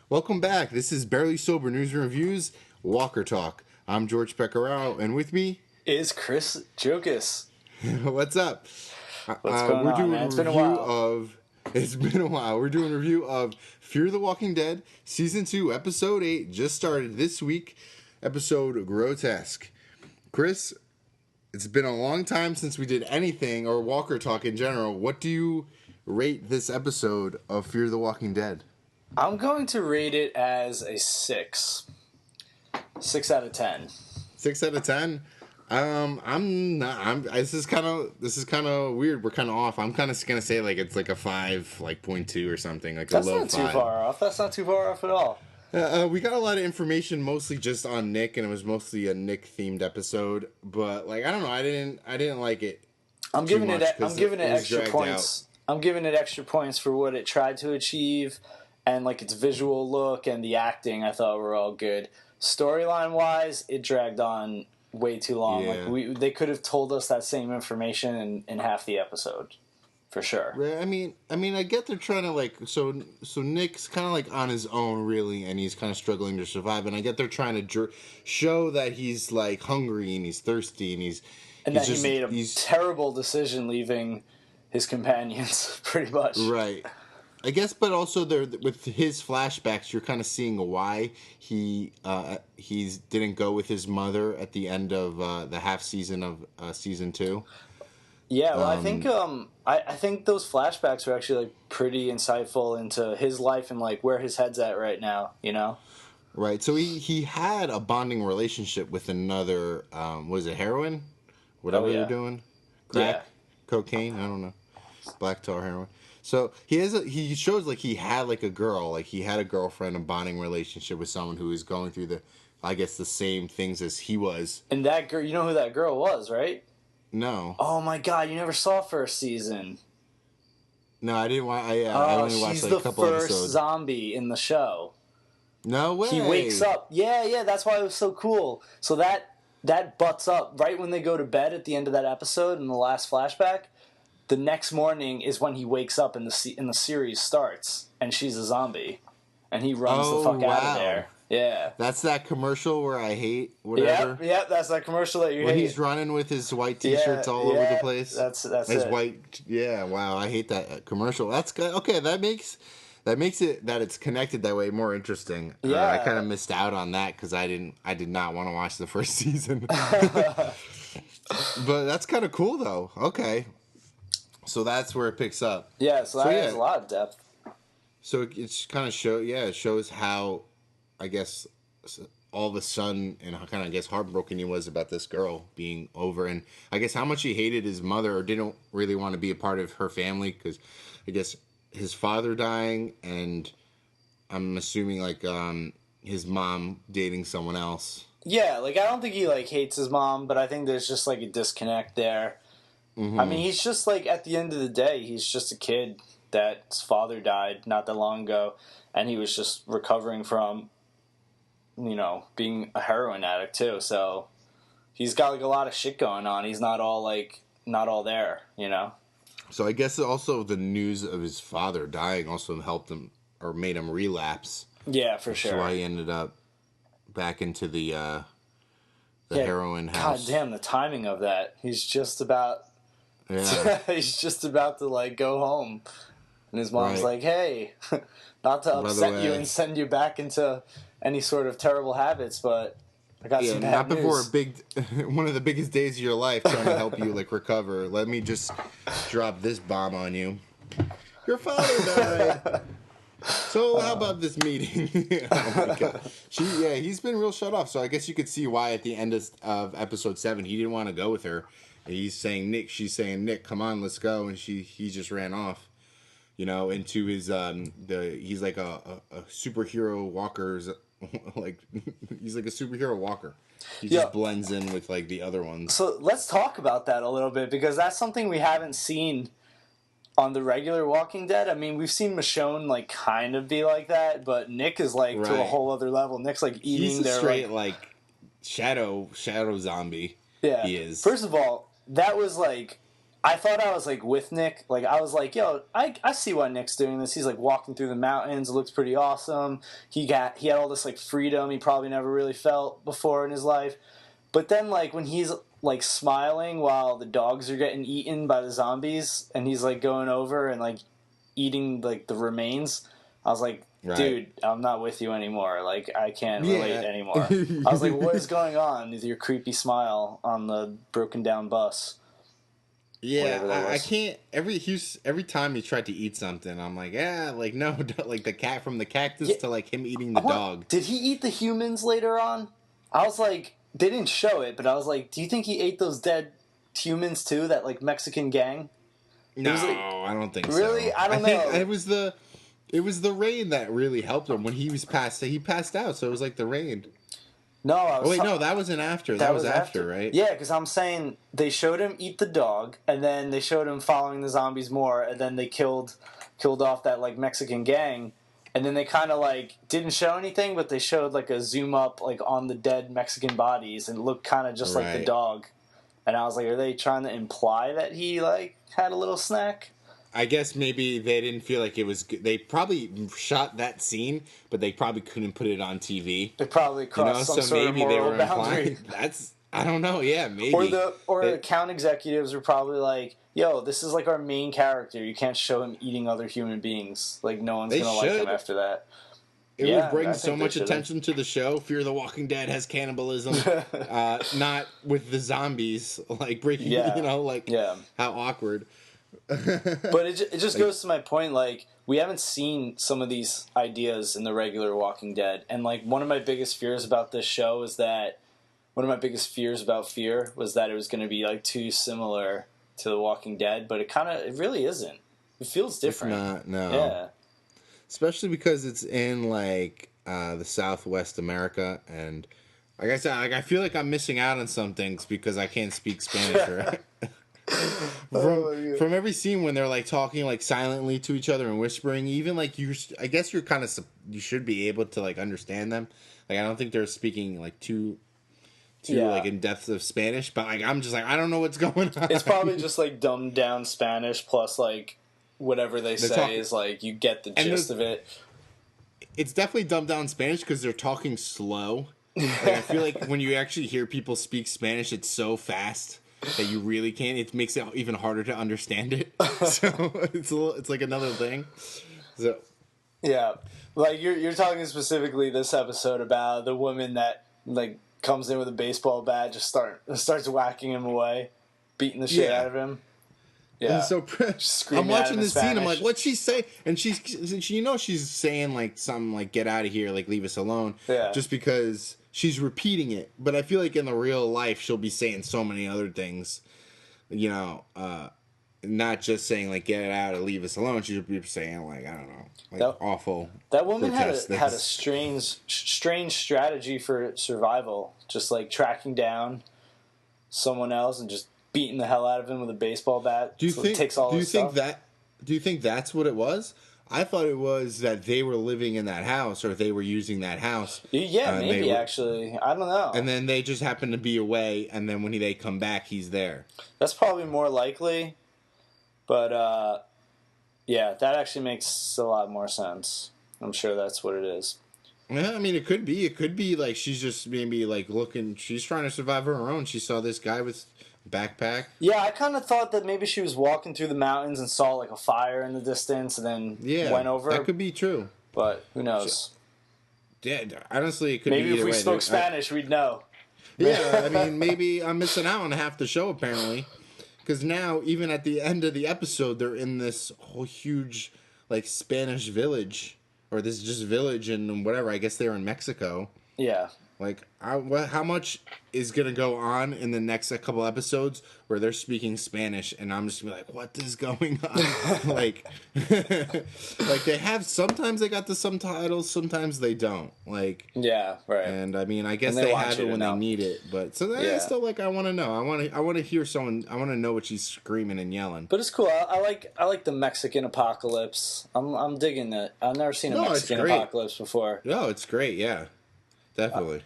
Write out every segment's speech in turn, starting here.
Welcome back. This is Barely Sober News and Reviews, Walker Talk. I'm George Pecoraro, and with me is Chris Jokas. What's up? What's going on, man? It's been a while. It's been a while. We're doing a review of Fear the Walking Dead, Season 2, Episode 8, just started this week, episode Grotesque. Chris, it's been a long time since we did anything, or Walker Talk in general. What do you rate this episode of Fear the Walking Dead? I'm going to rate it as a 6. 6 out of 10. 6 out of 10? I'm not. This is kind of weird. We're kind of off. I'm kind of gonna say like it's like a 5, like 0.2 or something, like That's a low not 5. too far off. That's not too far off at all. We got a lot of information, mostly just on Nick, and it was mostly a Nick themed episode. But like I don't know, I didn't like it. I'm giving it extra points. I'm giving it extra points for what it tried to achieve, and like its visual look and the acting. I thought were all good. Storyline wise, it dragged on way too long. Yeah. Like they could have told us that same information in half the episode, for sure. I mean, I get they're trying to like so Nick's kind of like on his own really, and he's kind of struggling to survive. And I get they're trying to show that he's like hungry and he's thirsty and he made a terrible decision leaving his companions, pretty much. Right. I guess, but also with his flashbacks, you're kind of seeing why he didn't go with his mother at the end of the half season of season 2. Yeah, well, I think those flashbacks are actually like pretty insightful into his life and like where his head's at right now. You know. Right. So he had a bonding relationship with another. Was it heroin? Whatever they're doing, crack, cocaine. I don't know. Black tar heroin. So he shows like he had like a girl, like he had a girlfriend, a bonding relationship with someone who was going through the same things as he was. And that girl, you know who that girl was, right? No. Oh my God, you never saw first season. No, I didn't watch. I only watched like a couple episodes. She's the first zombie in the show. No way. He wakes up. Yeah, that's why it was so cool. So that butts up right when they go to bed at the end of that episode in the last flashback. The next morning is when he wakes up and the series starts, and she's a zombie, and he runs the fuck out of there. Yeah, that's that commercial where I hate whatever. Yeah, that's that commercial that you hate. When he's running with his white t-shirts all over the place. That's his it. White. Yeah, wow, I hate that commercial. That's good. Okay. That makes it that it's connected that way more interesting. Yeah, I kind of missed out on that because I did not want to watch the first season. But that's kind of cool though. Okay. So that's where it picks up. Yeah, so that has a lot of depth. So it's kind of it shows how, I guess, all of a sudden, and how kind of, I guess, heartbroken he was about this girl being over, and I guess how much he hated his mother or didn't really want to be a part of her family, because I guess his father dying, and I'm assuming, like, his mom dating someone else. Yeah, like, I don't think he, like, hates his mom, but I think there's just, like, a disconnect there. Mm-hmm. I mean, he's just like, at the end of the day, he's just a kid that's father died not that long ago, and he was just recovering from, being a heroin addict too. So he's got like a lot of shit going on. He's not all there, So I guess also the news of his father dying also helped him or made him relapse. Yeah, for sure. So he ended up back into the heroin house. God damn, the timing of that. He's just about. Yeah. He's just about to like go home, and his mom's like, "Hey, not to upset you and send you back into any sort of terrible habits, but I got some bad news." Not before one of the biggest days of your life, trying to help you like recover. Let me just drop this bomb on you. Your father died. So how about this meeting? Oh my God. He's been real shut off. So I guess you could see why at the end of episode 7 he didn't want to go with her. He's saying Nick, she's saying Nick, come on, let's go, and he just ran off, into his he's like a superhero walker's like he's like a superhero walker. He just blends in with like the other ones. So let's talk about that a little bit because that's something we haven't seen on the regular Walking Dead. I mean, we've seen Michonne like kind of be like that, but Nick is like to a whole other level. Nick's like eating their straight like shadow zombie. Yeah, he is. First of all, that was like I thought I was like with Nick. Like I was like, yo, I see why Nick's doing this. He's like walking through the mountains. It looks pretty awesome. He had all this like freedom he probably never really felt before in his life. But then like when he's like smiling while the dogs are getting eaten by the zombies, and he's like going over and like eating like the remains, I was like, dude, I'm not with you anymore. Like I can't relate anymore. I was like, what is going on with your creepy smile on the broken down bus? Yeah, I can't. Every time he tried to eat something, I'm like, like no, like the cat from the cactus to like him eating the dog. Did he eat the humans later on? I was like, they didn't show it, but I was like, do you think he ate those dead humans too? That like Mexican gang? No, I don't think so. Really? I don't know. It was the rain that really helped him when he passed out. So it was like the rain. No, no, that wasn't after. That was after, right? Yeah, because I'm saying they showed him eat the dog, and then they showed him following the zombies more, and then they killed off that like Mexican gang, and then they kind of like didn't show anything, but they showed like a zoom up like on the dead Mexican bodies, and it looked kind of just like the dog, and I was like, are they trying to imply that he like had a little snack? I guess maybe they didn't feel like it was good. They probably shot that scene, but they probably couldn't put it on TV. They probably crossed some sort of moral boundary. I don't know. Yeah, maybe. Or the account executives were probably like, "Yo, this is like our main character. You can't show him eating other human beings. Like no one's gonna like him after that." It would bring so much attention to the show. Fear the Walking Dead has cannibalism, not with the zombies like breaking. How awkward. But it just goes to my point, like, we haven't seen some of these ideas in the regular Walking Dead, and like one of my biggest fears about this show is that Fear was that it was going to be like too similar to the Walking Dead, but it really isn't. It feels different. It's not, no. Yeah. Especially because it's in like the Southwest America, and like I said, like I feel like I'm missing out on some things because I can't speak Spanish, right? From every scene when they're like talking like silently to each other and whispering, even like I guess you should be able to like understand them. Like I don't think they're speaking like too like in depth of Spanish, but like I'm just like I don't know what's going on. It's probably just like dumbed down Spanish plus like whatever they say is like you get the gist of it. It's definitely dumbed down Spanish because they're talking slow. Like I feel like when you actually hear people speak Spanish, it's so fast that you really can't. It makes it even harder to understand it. So it's like another thing. So yeah, like you're talking specifically this episode about the woman that like comes in with a baseball bat, just starts whacking him away, beating the shit out of him. Yeah. And so I'm watching this scene. I'm like, what's she say? And she's saying like something like "get out of here," like "leave us alone." Yeah. Just because she's repeating it, but I feel like in the real life she'll be saying so many other things. You know, not just saying like "get it out" or "leave us alone." She'll be saying like I don't know, like awful. That woman had a strange strategy for survival, just like tracking down someone else and just beating the hell out of him with a baseball bat. Do you think that's what it was? I thought it was that they were living in that house or they were using that house. Yeah, maybe actually. I don't know. And then they just happened to be away, and then when they come back, he's there. That's probably more likely. But, yeah, that actually makes a lot more sense. I'm sure that's what it is. Yeah, I mean, it could be. It could be like she's just maybe like she's trying to survive on her own. She saw this guy with backpack. Yeah, I kind of thought that maybe she was walking through the mountains and saw like a fire in the distance and then went over. That could be true. But who knows? Yeah, honestly, it could maybe be either if we way. spoke Spanish, we'd know. Yeah, I mean, maybe I'm missing out on half the show apparently. Because now, even at the end of the episode, they're in this whole huge like Spanish village. Or this just village and whatever. I guess they're in Mexico. Yeah. Like, how much is going to go on in the next couple episodes where they're speaking Spanish and I'm just going to be like, what is going on? like they have, sometimes they got the subtitles, sometimes they don't. Like, yeah, right. And I mean, I guess they have it when they need it. But so I still like, I want to know. I want to hear someone, I want to know what she's screaming and yelling. But it's cool. I like the Mexican apocalypse. I'm digging it. I've never seen a Mexican apocalypse before. No, it's great, yeah. Definitely.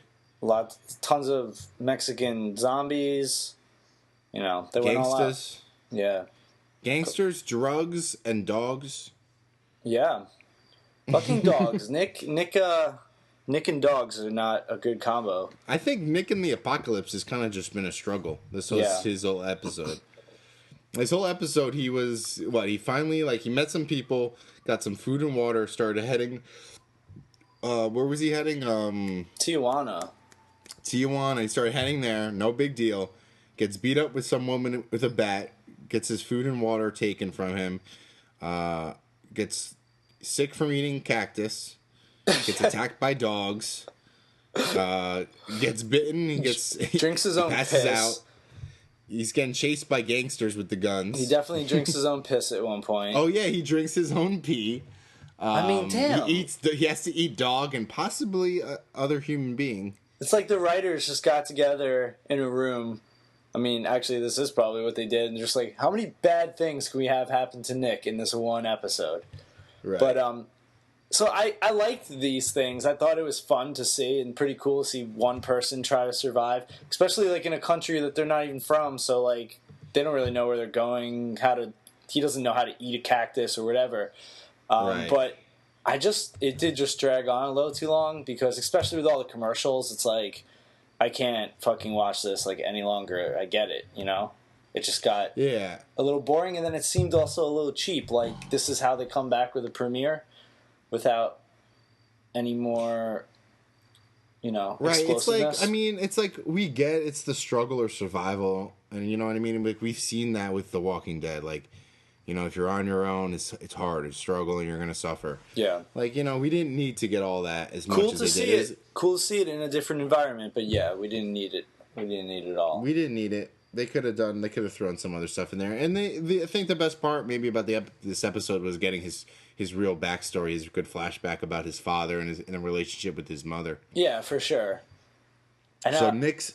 Tons of Mexican zombies. You know, they went all out. Yeah. Gangsters, drugs, and dogs. Yeah. Fucking dogs. Nick and dogs are not a good combo. I think Nick in the Apocalypse has kind of just been a struggle. This was his whole episode. His whole episode, he was, he finally, he met some people, got some food and water, started heading, where was he heading? Tijuana. He started heading there, no big deal. Gets beat up with some woman with a bat, gets his food and water taken from him, gets sick from eating cactus, gets attacked by dogs, gets bitten, drinks his own passes piss. out. He's getting chased by gangsters with the guns. He definitely drinks his own piss at one point. Oh yeah, he drinks his own pee. I mean, damn. He has to eat dog and possibly other human being. It's like the writers just got together in a room. I mean, actually, this is probably what they did. And just like, how many bad things can we have happen to Nick in this one episode? Right. But so I liked these things. I thought it was fun to see and pretty cool to see one person try to survive, especially like in a country that they're not even from. So like they don't really know where they're going. He doesn't know how to eat a cactus or whatever. Right. But it did just drag on a little too long because especially with all the commercials, it's like I can't fucking watch this like any longer. I get it, you know. It just got a little boring, and then it seemed also a little cheap. Like this is how they come back with a premiere. Without any more, right? explosiveness. It's like we get it's the struggle or survival, and you know what I mean. Like we've seen that with The Walking Dead. Like, if you're on your own, it's hard, it's struggle, and you're gonna suffer. Yeah. Like we didn't need to get all that as cool much to as see it. Cool to see it in a different environment, but yeah, we didn't need it. We didn't need it all. We didn't need it. They could have thrown some other stuff in there, and I think the best part maybe about this episode was getting his real backstory, his good flashback about his father and a relationship with his mother. Yeah, for sure. So Nick's.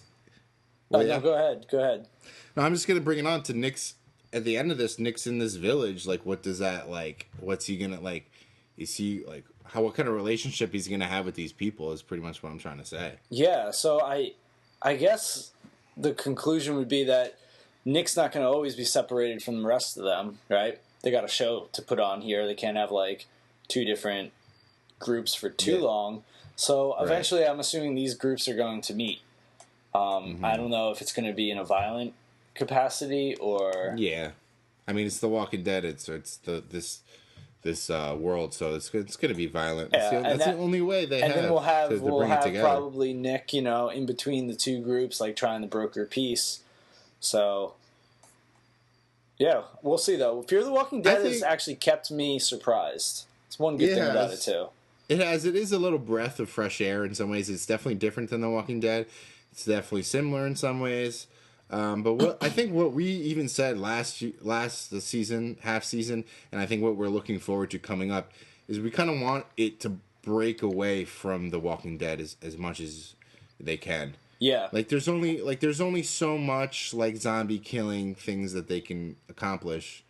No, go ahead. No, I'm just gonna bring it on to Nick's. At the end of this, Nick's in this village. Like, what does that like? What's he gonna like? Is he like what kind of relationship he's gonna have with these people? Is pretty much what I'm trying to say. Yeah. So I guess the conclusion would be that Nick's not going to always be separated from the rest of them, right? They got a show to put on here. They can't have like two different groups for too long. So eventually, I'm assuming these groups are going to meet. I don't know if it's going to be in a violent capacity or I mean, it's The Walking Dead. It's this world, so it's going to be violent. Yeah, that's the only way they have. And then we'll have together. probably Nick, in between the two groups, like trying to broker peace. So, yeah, we'll see though. Fear the Walking Dead has actually kept me surprised. It's one good thing about it too. It is a little breath of fresh air in some ways. It's definitely different than The Walking Dead. It's definitely similar in some ways. But I think what we even said last season, half season, and I think what we're looking forward to coming up is we kind of want it to break away from The Walking Dead as much as they can. Yeah. Like there's only so much like zombie killing things that they can accomplish.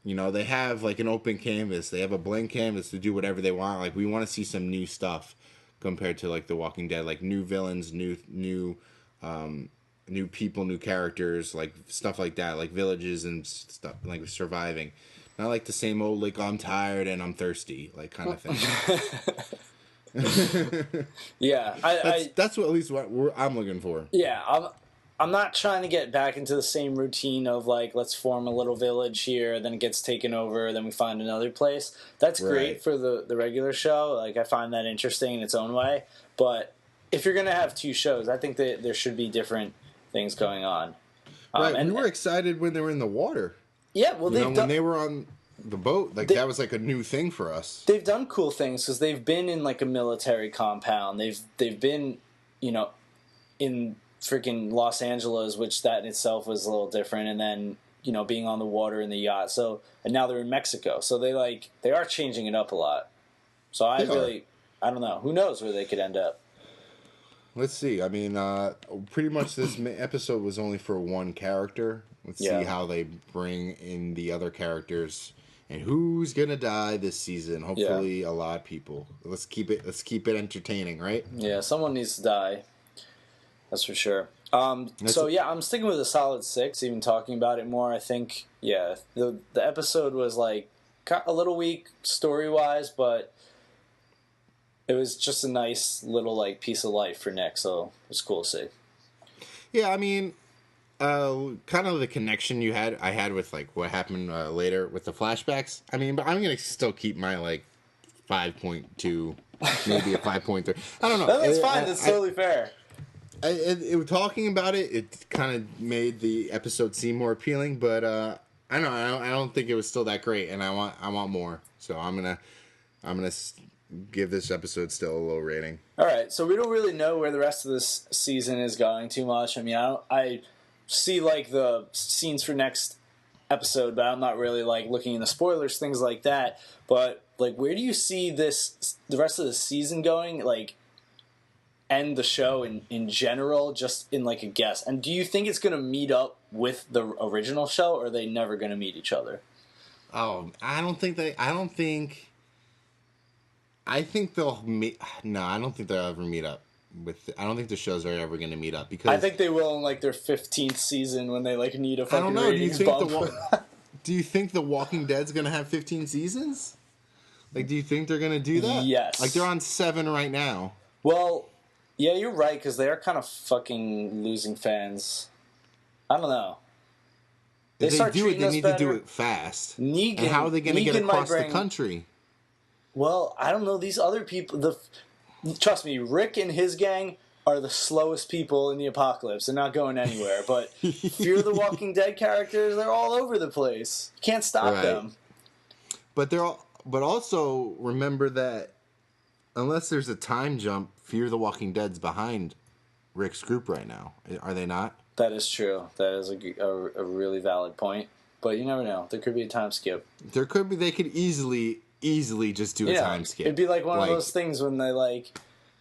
They have like an open canvas. They have a blank canvas to do whatever they want. Like we want to see some new stuff compared to like The Walking Dead, like new villains, new people, new characters, like stuff like that, like villages and stuff, like surviving. Not like the same old, like, I'm tired and I'm thirsty, like, kind of thing. Yeah. That's what, at least what I'm looking for. Yeah, I'm not trying to get back into the same routine of, like, let's form a little village here, then it gets taken over, then we find another place. That's great for the regular show. Like, I find that interesting in its own way. But if you're going to have two shows, I think that there should be different things going on. Right, and we were excited when they were in the water. Yeah, well, when they were on the boat, like that was like a new thing for us. They've done cool things because they've been in like a military compound. They've been, in freaking Los Angeles, which that in itself was a little different, and then being on the water in the yacht. So and now they're in Mexico. So they are changing it up a lot. So I don't know. Who knows where they could end up. Let's see. I mean, pretty much this episode was only for one character. Let's see how they bring in the other characters and who's gonna die this season. Hopefully, a lot of people. Let's keep it entertaining, right? Yeah, someone needs to die. That's for sure. So yeah, I'm sticking with a solid 6. Even talking about it more, I think the episode was like a little weak story wise, but it was just a nice little like piece of life for Nick. So it was cool to see. Yeah, I mean, kind of the connection I had with like what happened later with the flashbacks. I mean, but I'm gonna still keep my like 5.2, maybe a 5.3. I don't know. That's fine. That's totally fair. Talking about it, it kind of made the episode seem more appealing, but I don't think it was still that great, and I want more. So I'm gonna give this episode still a low rating. All right, so we don't really know where the rest of this season is going too much. I mean, I see like the scenes for next episode, but I'm not really like looking in the spoilers, things like that. But like, where do you see the rest of the season going? Like, end the show in general, just in like a guess. And do you think it's going to meet up with the original show, or are they never going to meet each other? Oh, I think they'll meet. No, I don't think they'll ever meet up. I don't think the shows are ever going to meet up because I think they will in like their 15th season when they like need a fucking ratings bump. Do you think The Walking Dead's going to have 15 seasons? Like, do you think they're going to do that? Yes. Like, they're on 7 right now. Well, yeah, you're right, because they are kind of fucking losing fans. I don't know. If they do it, they need to do it fast. Negan, and how are they going to get across the country? Well, I don't know. These other people, trust me, Rick and his gang are the slowest people in the apocalypse. They're not going anywhere. But Fear the Walking Dead characters, they're all over the place. You can't stop them. But but also remember that unless there's a time jump, Fear the Walking Dead's behind Rick's group right now. Are they not? That is true. That is a really valid point. But you never know. There could be a time skip. There could be. They could easily just do a time skip. It'd be like one of those things when they like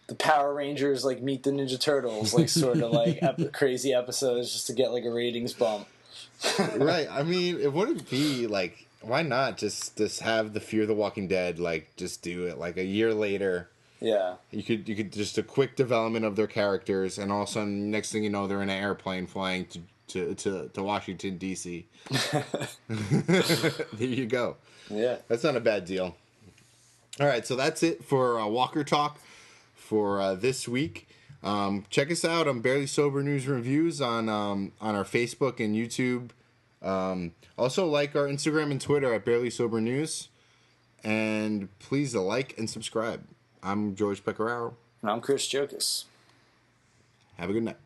the Power Rangers like meet the Ninja Turtles, like sort of like crazy episodes just to get like a ratings bump. Right. I mean, it wouldn't be like, why not just have the Fear the Walking Dead like just do it like a year later. Yeah. You could just a quick development of their characters, and all of a sudden, next thing you know, they're in an airplane flying to Washington D.C. There you go. Yeah, that's not a bad deal. All right, so that's it for Walker Talk for this week. Check us out on Barely Sober News Reviews on our Facebook and YouTube. Also, like our Instagram and Twitter at Barely Sober News, and please like and subscribe. I'm George Pecoraro. And I'm Chris Jokas. Have a good night.